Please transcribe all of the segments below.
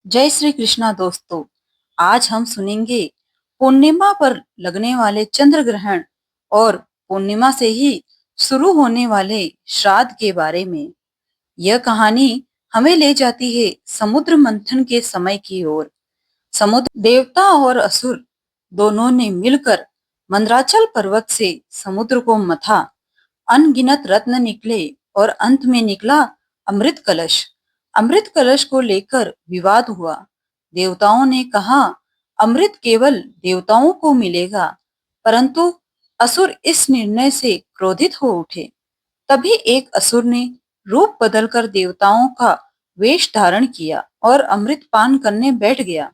जय श्री कृष्णा दोस्तों। आज हम सुनेंगे पूर्णिमा पर लगने वाले चंद्र ग्रहण और पूर्णिमा से ही शुरू होने वाले श्राद्ध के बारे में। यह कहानी हमें ले जाती है समुद्र मंथन के समय की ओर। समुद्र देवता और असुर दोनों ने मिलकर मंदराचल पर्वत से समुद्र को मथा। अनगिनत रत्न निकले और अंत में निकला अमृत कलश। अमृत कलश को लेकर विवाद हुआ। देवताओं ने कहा अमृत केवल देवताओं को मिलेगा, परंतु असुर इस निर्णय से क्रोधित हो उठे। तभी एक असुर ने रूप बदलकर देवताओं का वेश धारण किया और अमृत पान करने बैठ गया।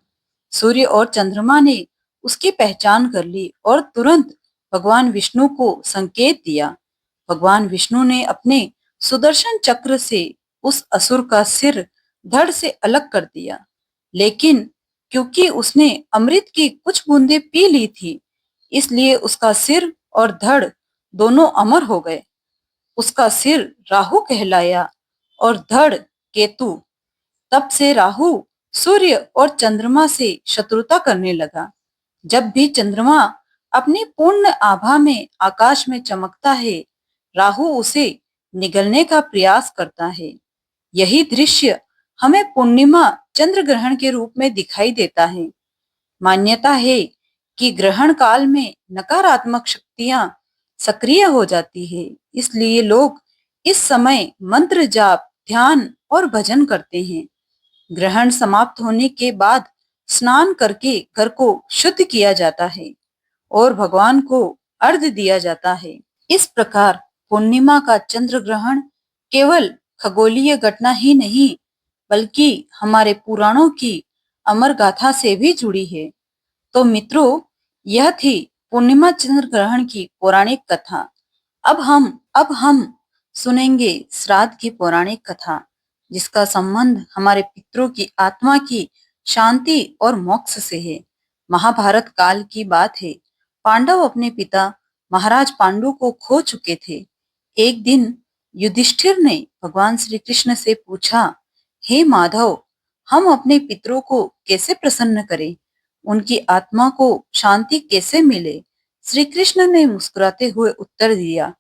सूर्य और चंद्रमा ने उसकी पहचान कर ली और तुरंत भगवान विष्णु को संकेत दिया। भगवान विष्णु ने अपने सुदर्शन चक्र से उस असुर का सिर धड़ से अलग कर दिया, लेकिन क्योंकि उसने अमृत की कुछ बूंदें पी ली थी, इसलिए उसका सिर और धड़ दोनों अमर हो गए। उसका सिर राहु कहलाया और धड़ केतु। तब से राहु सूर्य और चंद्रमा से शत्रुता करने लगा। जब भी चंद्रमा अपनी पूर्ण आभा में आकाश में चमकता है, राहु उसे निगलने का प्रयास करता है। यही दृश्य हमें पूर्णिमा चंद्र ग्रहण के रूप में दिखाई देता है। मान्यता है कि ग्रहण काल में नकारात्मक शक्तियां सक्रिय हो जाती है, इसलिए लोग इस समय मंत्र जाप, ध्यान और भजन करते हैं। ग्रहण समाप्त होने के बाद स्नान करके घर को शुद्ध किया जाता है और भगवान को अर्घ्य दिया जाता है। इस प्रकार पूर्णिमा का चंद्र ग्रहण केवल खगोलीय घटना ही नहीं, बल्कि हमारे पुराणों की अमर गाथा से भी जुड़ी है। तो मित्रों, यह थी पूर्णिमा चंद्र ग्रहण की पौराणिक कथा। अब हम सुनेंगे श्राद्ध की पौराणिक कथा, जिसका संबंध हमारे पितरों की आत्मा की शांति और मोक्ष से है। महाभारत काल की बात है। पांडव अपने पिता महाराज पांडु को खो चुके थे। एक दिन युधिष्ठिर ने भगवान श्री कृष्ण से पूछा, हे माधव, हम अपने पितरों को कैसे प्रसन्न करें? उनकी आत्मा को शांति कैसे मिले? श्री कृष्ण ने मुस्कुराते हुए उत्तर दिया,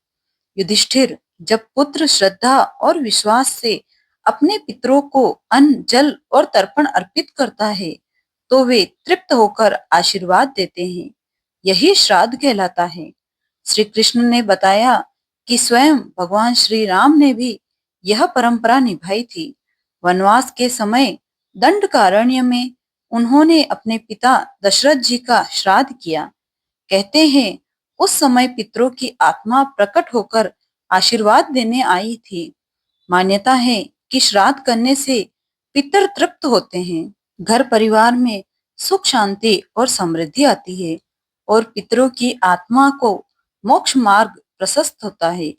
युधिष्ठिर, जब पुत्र श्रद्धा और विश्वास से अपने पितरों को अन्न, जल और तर्पण अर्पित करता है, तो वे तृप्त होकर आशीर्वाद देते हैं। यही श्राद्ध कहलाता है। श्री कृष्ण ने बताया कि स्वयं भगवान श्री राम ने भी यह परंपरा निभाई थी। वनवास के समय दंडकारण्य में उन्होंने अपने पिता दशरथ जी का श्राद्ध किया। कहते हैं उस समय पितरों की आत्मा प्रकट होकर आशीर्वाद देने आई थी। मान्यता है कि श्राद्ध करने से पितर तृप्त होते हैं, घर परिवार में सुख शांति और समृद्धि आती है और पितरों की आत्मा को मोक्ष मार्ग प्रशस्त होता है।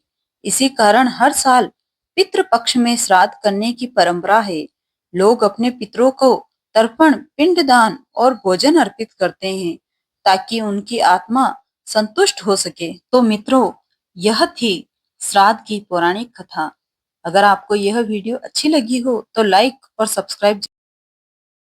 इसी कारण हर साल पितृ पक्ष में श्राद्ध करने की परंपरा है। लोग अपने पितरों को तर्पण, पिंडदान और भोजन अर्पित करते हैं, ताकि उनकी आत्मा संतुष्ट हो सके। तो मित्रों, यह थी श्राद्ध की पौराणिक कथा। अगर आपको यह वीडियो अच्छी लगी हो तो लाइक और सब्सक्राइब